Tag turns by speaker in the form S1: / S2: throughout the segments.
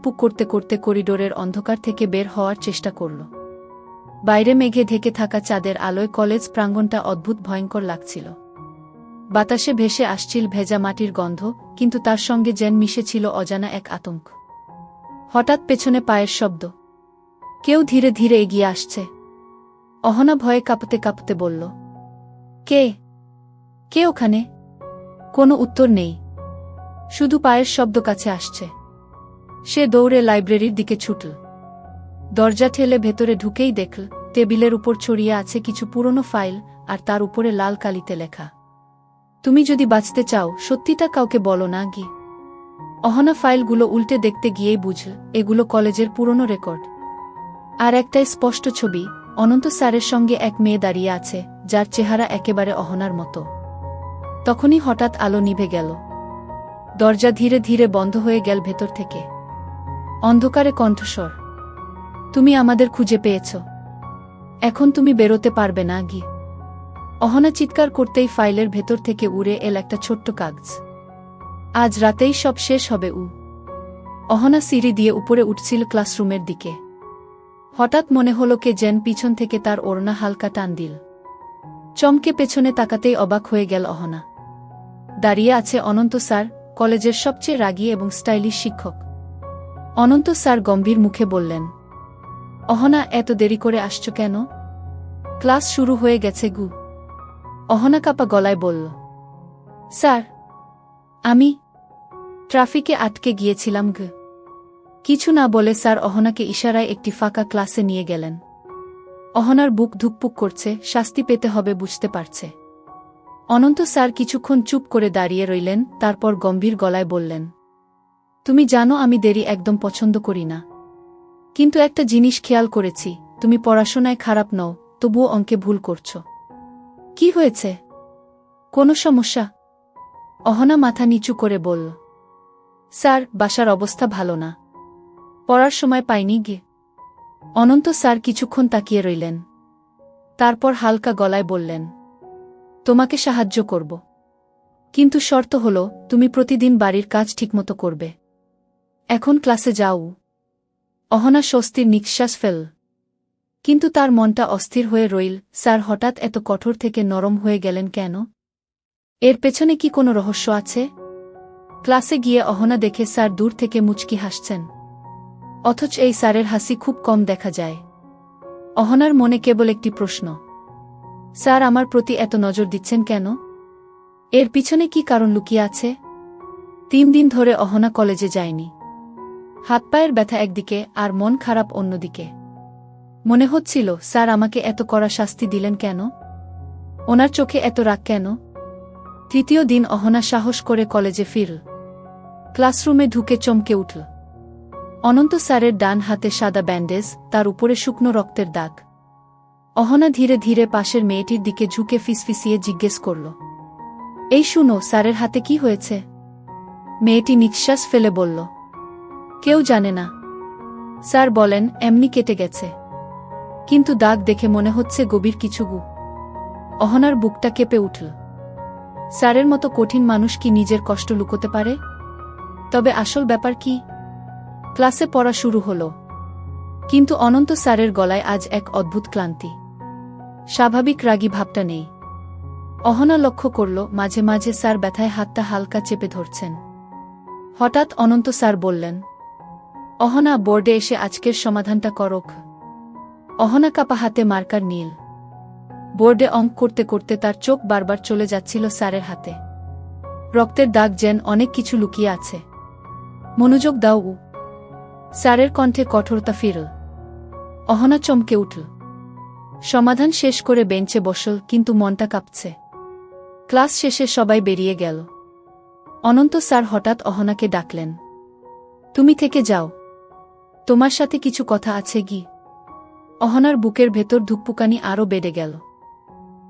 S1: ধুকপুক করতে করতে করিডোরের অন্ধকার থেকে বের হওয়ার চেষ্টা করল। বাইরে মেঘে ঢেকে থাকা চাঁদের আলোয় কলেজ প্রাঙ্গণটা অদ্ভুত ভয়ঙ্কর লাগছিল। বাতাসে ভেসে আসছিল ভেজা মাটির গন্ধ, কিন্তু তার সঙ্গে যেন মিশেছিল অজানা এক আতঙ্ক। হঠাৎ পেছনে পায়ের শব্দ। কেউ ধীরে ধীরে এগিয়ে আসছে। অহনা ভয়ে কাঁপতে কাঁপতে বলল, কে? কে ওখানে? কোনো উত্তর নেই, শুধু পায়ের শব্দ কাছে আসছে। সে দৌড়ে লাইব্রেরির দিকে ছুটল। দরজা ঠেলে ভেতরে ঢুকেই দেখল টেবিলের উপর ছড়িয়ে আছে কিছু পুরনো ফাইল, আর তার উপরে লাল কালিতে লেখা, তুমি যদি বাঁচতে চাও সত্যিটা কাউকে বলো না গি। অহনা ফাইলগুলো উল্টে দেখতে গিয়েই বুঝল এগুলো কলেজের পুরনো রেকর্ড। আর একটাই স্পষ্ট ছবি, অনন্ত স্যারের সঙ্গে এক মেয়ে দাঁড়িয়ে আছে, যার চেহারা একেবারে অহনার মতো। তখনই হঠাৎ আলো নিভে গেল। দরজা ধীরে ধীরে বন্ধ হয়ে গেল ভেতর থেকে। অন্ধকারে কণ্ঠস্বর, তুমি আমাদের খুঁজে পেয়েছ, এখন তুমি বেরোতে পারবে না গি। অহনা চিৎকার করতেই ফাইলের ভেতর থেকে উড়ে এল একটা ছোট্ট কাগজ। আজ রাতেই সব শেষ হবে। অহনা সিঁড়ি দিয়ে উপরে উঠছিল ক্লাসরুমের দিকে। হঠাৎ মনে হল কে যেন পিছন থেকে তার ওড়না হালকা টান দিল। চমকে পেছনে তাকাতেই অবাক হয়ে গেল অহনা। দাঁড়িয়ে আছে অনন্ত স্যার, কলেজের সবচেয়ে রাগী এবং স্টাইলিশ শিক্ষক। অনন্ত স্যার গম্ভীর মুখে বললেন, অহনা, এত দেরি করে আসছ কেন? ক্লাস শুরু হয়ে গেছে গু। অহনা কাপা গলায় বলল, স্যার, আমি ট্রাফিকে আটকে গিয়েছিলাম গ। কিছু না বলে স্যার অহনাকে ইশারায় একটি ফাঁকা ক্লাসে নিয়ে গেলেন। অহনার বুক ধুকপুক করছে, শাস্তি পেতে হবে বুঝতে পারছে। অনন্ত স্যার কিছুক্ষণ চুপ করে দাঁড়িয়ে রইলেন, তারপর গম্ভীর গলায় বললেন, তুমি জানো আমি দেরি একদম পছন্দ করি না, কিন্তু একটা জিনিস খেয়াল করেছি, তুমি পড়াশোনায় খারাপ নও, তবুও অঙ্কে ভুল করছ। কি হয়েছে? কোনো সমস্যা? অহনা মাথা নিচু করে বলল, স্যার, বাসার অবস্থা ভালো না, পড়ার সময় পাইনি গে। অনন্ত স্যার কিছুক্ষণ তাকিয়ে রইলেন, তারপর হালকা গলায় বললেন, তোমাকে সাহায্য করব, কিন্তু শর্ত হলো তুমি প্রতিদিন বাড়ির কাজ ঠিকমতো করবে। এখন ক্লাসে যাও। অহনা স্বস্তির নিঃশ্বাস ফেল, কিন্তু তার মনটা অস্থির হয়ে রইল। স্যার হঠাৎ এত কঠোর থেকে নরম হয়ে গেলেন কেন? এর পেছনে কি কোনো রহস্য আছে? ক্লাসে গিয়ে অহনা দেখে স্যার দূর থেকে মুচকি হাসছেন, অথচ এই স্যারের হাসি খুব কম দেখা যায়। অহনার মনে কেবল একটি প্রশ্ন, স্যার আমার প্রতি এত নজর দিচ্ছেন কেন? এর পিছনে কি কারণ লুকিয়ে আছে? 3 দিন ধরে অহনা কলেজে যায়নি। হাত পায়ের ব্যথা একদিকে আর মন খারাপ অন্যদিকে। মনে হচ্ছিল, স্যার আমাকে এত কড়া শাস্তি দিলেন কেন? ওনার চোখে এত রাগ কেন? 3য় দিন অহনা সাহস করে কলেজে ফিরল। ক্লাসরুমে ঢুকে চমকে উঠল। অনন্ত স্যারের ডান হাতে সাদা ব্যান্ডেজ, তার উপরে শুকনো রক্তের দাগ। অহনা ধীরে ধীরে পাশের মেয়েটির দিকে ঝুঁকে ফিসফিসিয়ে জিজ্ঞেস করল, এই শুনো, স্যারের হাতে কি হয়েছে? মেয়েটি নিঃশ্বাস ফেলে বলল, কেউ জানে না। স্যার বলেন এমনি কেটে গেছে, কিন্তু দাগ দেখে মনে হচ্ছে গভীর কিছু গু। অহনার বুকটা কেঁপে উঠল। স্যারের মতো কঠিন মানুষ কি নিজের কষ্ট লুকোতে পারে? তবে আসল ব্যাপার কি? ক্লাসে পড়া শুরু হলো, কিন্তু অনন্ত স্যারের গলায় আজ এক অদ্ভুত ক্লান্তি। স্বাভাবিক রাগী ভাবটা নেই। অহনা লক্ষ্য করল মাঝে মাঝে স্যার ব্যথায় হাতটা হালকা চেপে ধরছেন। হঠাৎ অনন্ত স্যার বললেন, অহনা, বোর্ডে এসে আজকের সমাধানটা করক। অহনা কাপা হাতে মার্কার নীল। বোর্ডে অঙ্ক করতে করতে তার চোখ বারবার চলে যাচ্ছিল স্যারের হাতে। রক্তের দাগ যেন অনেক কিছু লুকিয়ে আছে। মনোযোগ দাও। স্যারের কণ্ঠে কঠোরতা ফিরল। অহনা চমকে উঠল। সমাধান শেষ করে বেঞ্চে বসল, কিন্তু মনটা কাঁপছে। ক্লাস শেষে সবাই বেরিয়ে গেল। অনন্ত স্যার হঠাৎ অহনাকে ডাকলেন, তুমি থেকে যাও, তোমার সাথে কিছু কথা আছে গি। অহনার বুকের ভেতর ধুকপুকানি আরও বেড়ে গেল।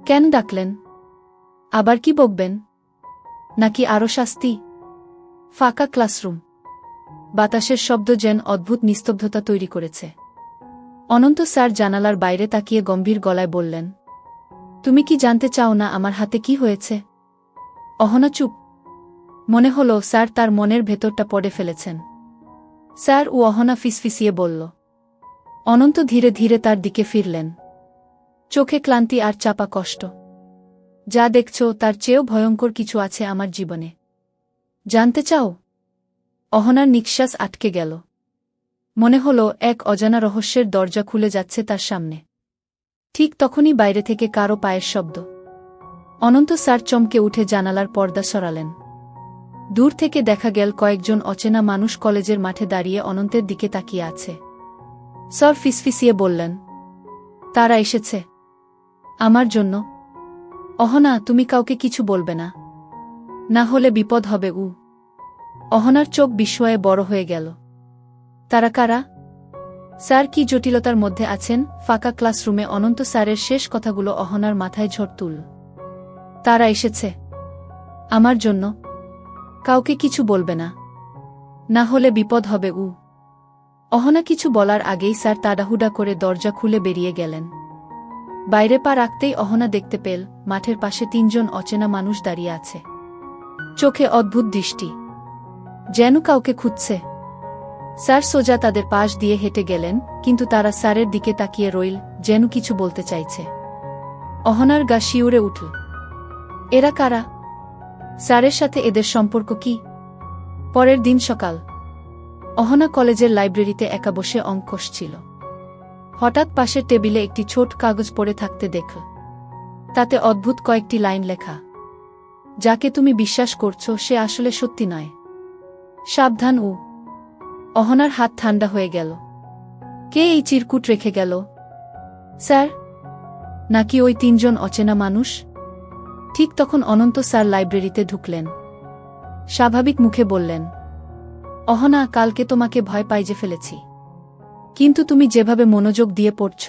S1: কেন ডাকলেন? আবার কি বকবেন? নাকি আরও শাস্তি? ফাঁকা ক্লাসরুম, বাতাসের শব্দ যেন অদ্ভুত নিস্তব্ধতা তৈরি করেছে। অনন্ত স্যার জানালার বাইরে তাকিয়ে গম্ভীর গলায় বললেন, তুমি কি জানতে চাও না আমার হাতে কি হয়েছে? অহনা চুপ। মনে হলো স্যার তার মনের ভেতরটা পড়ে ফেলেছেন। স্যার, ও অহনা ফিসফিসিয়ে বলল। অনন্ত ধীরে ধীরে তার দিকে ফিরলেন। চোখে ক্লান্তি আর চাপা কষ্ট। যা দেখছ তার চেয়েও ভয়ঙ্কর কিছু আছে আমার জীবনে। জানতে চাও? অহনার নিঃশ্বাস আটকে গেল। মনে হল এক অজানা রহস্যের দরজা খুলে যাচ্ছে তার সামনে। ঠিক তখনই বাইরে থেকে কারো পায়ের শব্দ। অনন্ত স্যার চমকে উঠে জানালার পর্দা সরালেন। দূর থেকে দেখা গেল কয়েকজন অচেনা মানুষ কলেজের মাঠে দাঁড়িয়ে অনন্তের দিকে তাকিয়ে আছে। স্যার ফিসফিসিয়ে বললেন, তারা এসেছে আমার জন্য। অহনা, তুমি কাউকে কিছু বলবে না, না হলে বিপদ হবে। অহনার চোখ বিস্ময়ে বড় হয়ে গেল। তারা কারা? স্যার কি জটিলতার মধ্যে আছেন? ফাঁকা ক্লাসরুমে অনন্ত স্যারের শেষ কথাগুলো অহনার মাথায় ঝড় তুল। তারা এসেছে আমার জন্য। কাউকে কিছু বলবে না, না হলে বিপদ হবে। অহনা কিছু বলার আগেই স্যার তাড়াহুড়া করে দরজা খুলে বেরিয়ে গেলেন। বাইরে পা রাখতেই অহনা দেখতে পেল মাঠের পাশে 3 জন অচেনা মানুষ দাঁড়িয়ে আছে। চোখে অদ্ভুত দৃষ্টি, যেন কাউকে খুঁজছে। স্যার সোজা তাদের পাশ দিয়ে হেঁটে গেলেন, কিন্তু তারা স্যারের দিকে তাকিয়ে রইল, যেন কিছু বলতে চাইছে। অহনার গা শিউরে উঠল। এরা কারা? স্যারের সাথে এদের সম্পর্ক কি? পরের দিন সকাল। অহনা কলেজের লাইব্রেরিতে একা বসে অঙ্ক কষছিল। হঠাৎ পাশের টেবিলে একটি ছোট কাগজ পড়ে থাকতে দেখল। তাতে অদ্ভুত কয়েকটি লাইন লেখা। যাকে তুমি বিশ্বাস করছো সে আসলে সত্যি নয়, সাবধান। অহনার হাত ঠান্ডা হয়ে গেল। কে এই চিরকুট রেখে গেল? স্যার, নাকি ওই 3 জন অচেনা মানুষ? ঠিক তখন অনন্ত স্যার লাইব্রেরিতে ঢুকলেন। স্বাভাবিক মুখে বললেন, অহনা, কালকে তোমাকে ভয় পাইয়ে ফেলেছি, কিন্তু তুমি যেভাবে মনোযোগ দিয়ে পড়ছ,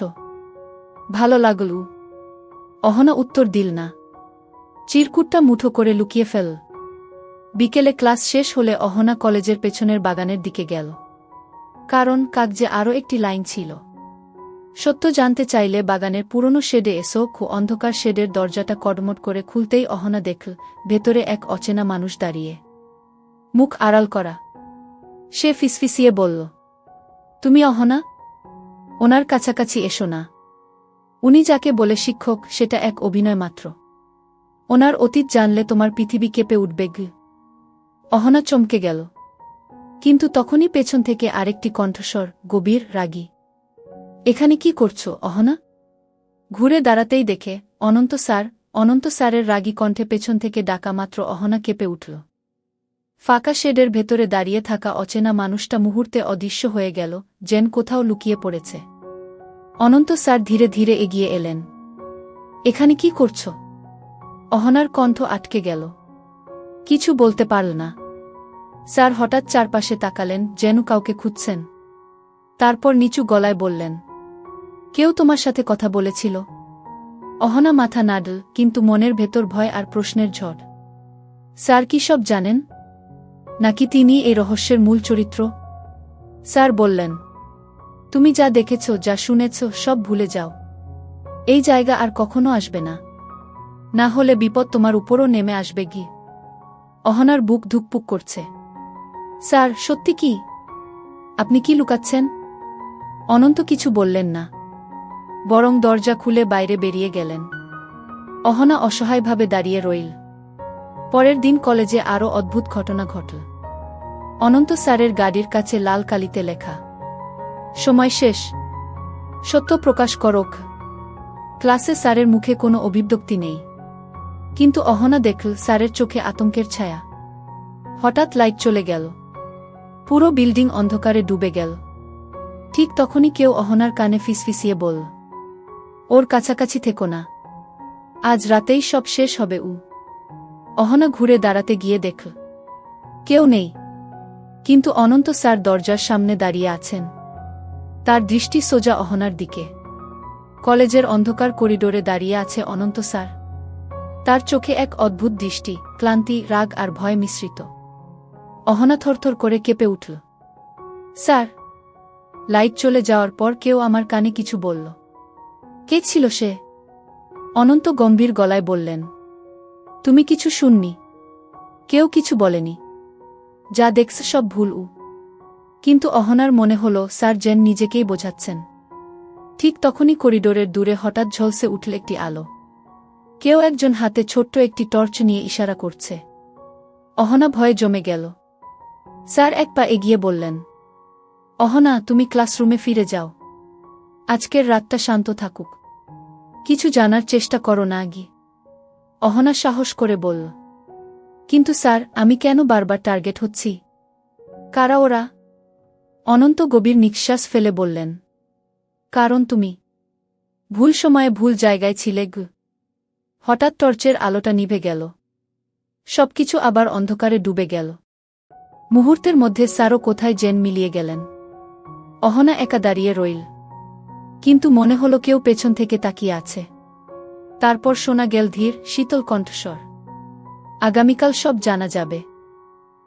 S1: ভালো লাগল। অহনা উত্তর দিল না। চিরকুটটা মুঠো করে লুকিয়ে ফেল। বিকেলে ক্লাস শেষ হলে অহনা কলেজের পেছনের বাগানের দিকে গেল। কারণ কাগজে আরও একটি লাইন ছিল। সত্য জানতে চাইলে বাগানের পুরনো শেডে এসো। অন্ধকার শেডের দরজাটা কড়মট করে খুলতেই অহনা দেখল ভেতরে এক অচেনা মানুষ দাঁড়িয়ে, মুখ আড়াল করা। সে ফিসফিসিয়ে বলল, তুমি অহনা? ওনার কাছাকাছি এসো না। উনি যাকে বলে শিক্ষক সেটা এক অভিনয় মাত্র। ওনার অতীত জানলে তোমার পৃথিবী কেঁপে উঠবে। অহনা চমকে গেল। কিন্তু তখনই পেছন থেকে আরেকটি কণ্ঠস্বর, গভীর, রাগী। এখানে কি করছো অহনা? ঘুরে দাঁড়াতেই দেখে অনন্ত স্যার। অনন্ত স্যারের রাগী কণ্ঠে পেছন থেকে ডাকা মাত্র অহনা কেঁপে উঠল। ফাঁকা শেডের ভেতরে দাঁড়িয়ে থাকা অচেনা মানুষটা মুহূর্তে অদৃশ্য হয়ে গেল, যেন কোথাও লুকিয়ে পড়েছে। অনন্ত স্যার ধীরে ধীরে এগিয়ে এলেন। এখানে কি করছো? অহনার কণ্ঠ আটকে গেল। কিছু বলতে পারল না। স্যার হঠাৎ চারপাশে তাকালেন, যেন কাউকে খুঁজছেন। তারপর নিচু গলায় বললেন, কেউ তোমার সাথে কথা বলেছিল? অহনা মাথা নাড়ল, কিন্তু মনের ভেতর ভয় আর প্রশ্নের ঝড়। স্যার কি সব জানেন? নাকি তিনি এই রহস্যের মূল চরিত্র? স্যার বললেন, তুমি যা দেখেছ, যা শুনেছ, সব ভুলে যাও। এই জায়গা আর কখনো আসবে না, না হলে বিপদ তোমার উপরও নেমে আসবে। অহনার বুক ধুকপুক করছে। স্যার, সত্যি কি? আপনি কি লুকাচ্ছেন? অনন্ত কিছু বললেন না, বরং দরজা খুলে বাইরে বেরিয়ে গেলেন। অহনা অসহায়ভাবে দাঁড়িয়ে রইল। পরের দিন কলেজে আরও অদ্ভুত ঘটনা ঘটল। অনন্ত স্যারের গাড়ির কাছে লাল কালিতে লেখা, সময় শেষ, সত্য প্রকাশ করক। ক্লাসে স্যারের মুখে কোনো অভিব্যক্তি নেই, কিন্তু অহনা দেখল স্যারের চোখে আতঙ্কের ছায়া। হঠাৎ লাইট চলে গেল। পুরো বিল্ডিং অন্ধকারে ডুবে গেল। ঠিক তখনই কেউ অহনার কানে ফিসফিসিয়ে বলল, ওর কাছাকাছি থেকো না, আজ রাতেই সব শেষ হবে। অহনা ঘুরে দাঁড়াতে গিয়ে দেখল কেউ নেই, কিন্তু অনন্ত স্যার দরজার সামনে দাঁড়িয়ে আছেন। তার দৃষ্টি সোজা অহনার দিকে। কলেজের অন্ধকার করিডোরে দাঁড়িয়ে আছে অনন্ত স্যার। তার চোখে এক অদ্ভুত দৃষ্টি, ক্লান্তি, রাগ আর ভয় মিশ্রিত। অহনা থরথর করে কেঁপে উঠল। স্যার! লাইট চলে যাওয়ার পর কেউ আমার কানে কিছু বলল। কে ছিল সে? অনন্ত গম্ভীর গলায় বললেন, তুমি কিছু শুননি? কেউ কিছু বলেনি। যা দেখছ সব ভুল। কিন্তু অহনার মনে হল স্যার জেন নিজেকেই বোঝাচ্ছেন। ঠিক তখনই করিডোরের দূরে হঠাৎ ঝলসে উঠল একটি আলো। কেউ একজন হাতে ছোট্ট একটি টর্চ নিয়ে ইশারা করছে। অহনা ভয়ে জমে গেল। স্যার এক পা এগিয়ে বললেন, অহনা, তুমি ক্লাসরুমে ফিরে যাও। আজকের রাতটা শান্ত থাকুক। কিছু জানার চেষ্টা করো না আগে। অহনা সাহস করে বলল, কিন্তু স্যার, আমি কেন বারবার টার্গেট হচ্ছি? কারা ওরা? অনন্ত গভীর নিঃশ্বাস ফেলে বললেন, কারণ তুমি ভুল সময়ে ভুল জায়গায় ছিলে। হঠাৎ টর্চের আলোটা নিভে গেল। সবকিছু আবার অন্ধকারে ডুবে গেল। মুহূর্তের মধ্যে স্যারও কোথায় জেন মিলিয়ে গেলেন। অহনা একা দাঁড়িয়ে রইল। কিন্তু মনে হলো কেউ পেছন থেকে তাকিয়ে আছে। তারপর শোনা গেল ধীর, শীতল কণ্ঠস্বর, আগামীকাল সব জানা যাবে।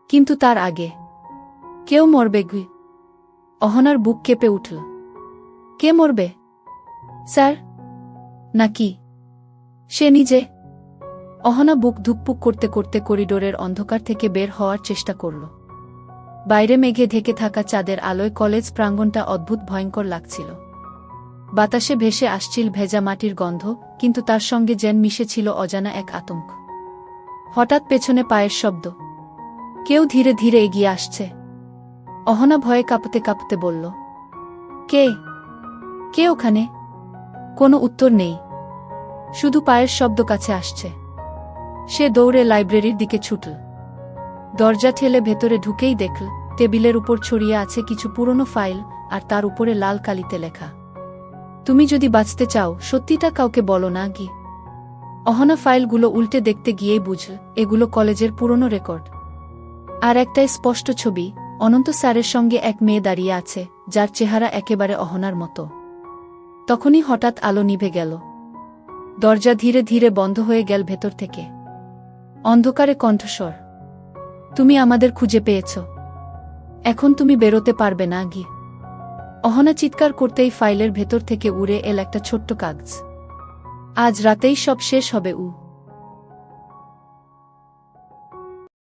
S1: কিন্তু তার আগে কেউ মরবে। অহনার বুক কেঁপে উঠল। কে মরবে? স্যার? নাকি সে নিজে? অহনা বুক ধুকপুক করতে করতে করিডোরের অন্ধকার থেকে বের হওয়ার চেষ্টা করল। বাইরে মেঘে ঢেকে থাকা চাঁদের আলোয় কলেজ প্রাঙ্গণটা অদ্ভুত ভয়ঙ্কর লাগছিল। বাতাসে ভেসে আসছিল ভেজা মাটির গন্ধ, কিন্তু তার সঙ্গে যেন মিশেছিল অজানা এক আতঙ্ক। হঠাৎ পেছনে পায়ের শব্দ। কেউ ধীরে ধীরে এগিয়ে আসছে। অহনা ভয়ে কাঁপতে কাঁপতে বলল, কে? কে ওখানে? কোনো উত্তর নেই, শুধু পায়ের শব্দ কাছে আসছে। সে দৌড়ে লাইব্রেরির দিকে ছুটল। দরজা ঠেলে ভেতরে ঢুকেই দেখল টেবিলের উপর ছড়িয়ে আছে কিছু পুরনো ফাইল, আর তার উপরে লাল কালিতে লেখা, তুমি যদি বাঁচতে চাও, সত্যিটা কাউকে বলো না গি। অহনা ফাইলগুলো উল্টে দেখতে গিয়েই বুঝল এগুলো কলেজের পুরনো রেকর্ড। আর একটাই স্পষ্ট ছবি, অনন্ত স্যারের সঙ্গে এক মেয়ে দাঁড়িয়ে আছে, যার চেহারা একেবারে অহনার মতো। তখনই হঠাৎ আলো নিভে গেল। দরজা ধীরে ধীরে বন্ধ হয়ে গেল ভেতর থেকে। অন্ধকারে কণ্ঠস্বর, তুমি আমাদের খুঁজে পেয়েছ, এখন তুমি বেরোতে পারবে না গি। অহনা চিৎকার করতেই ফাইলের ভেতর থেকে উড়ে এল একটা ছোট্ট কাগজ। আজ রাতেই সব শেষ হবে।